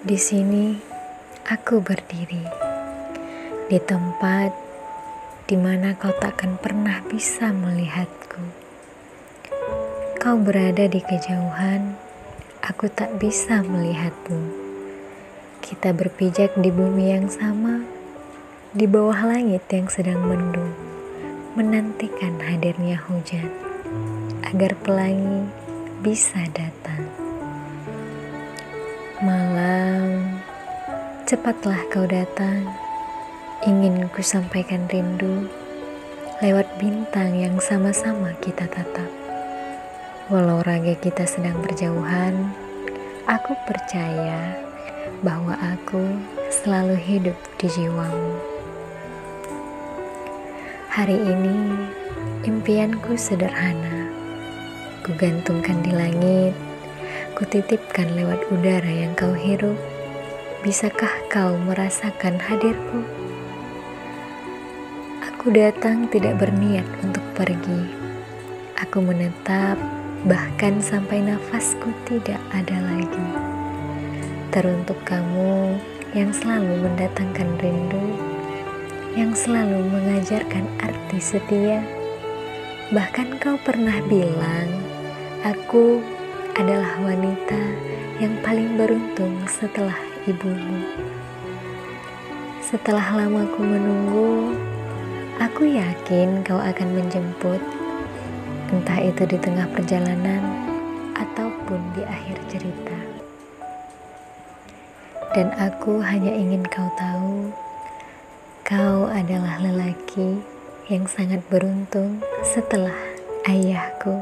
Di sini aku berdiri di tempat di mana kau takkan pernah bisa melihatku. Kau berada di kejauhan, aku tak bisa melihatmu. Kita berpijak di bumi yang sama, di bawah langit yang sedang mendung, menantikan hadirnya hujan agar pelangi bisa datang. Malam, cepatlah kau datang. Ingin ku sampaikan rindu lewat bintang yang sama-sama kita tatap. Walau raga kita sedang berjauhan, aku percaya bahwa aku selalu hidup di jiwamu. Hari ini impianku sederhana. Ku gantungkan di langit, ku titipkan lewat udara yang kau hirup. Bisakah kau merasakan hadirku? Aku datang tidak berniat untuk pergi. Aku menetap bahkan sampai nafasku tidak ada lagi. Teruntuk kamu yang selalu mendatangkan rindu, yang selalu mengajarkan arti setia. Bahkan kau pernah bilang, aku adalah wanita yang paling beruntung setelah ibumu. Setelah lama ku menunggu, aku yakin kau akan menjemput, entah itu di tengah perjalanan ataupun di akhir cerita. Dan aku hanya ingin kau tahu, kau adalah lelaki yang sangat beruntung setelah ayahku.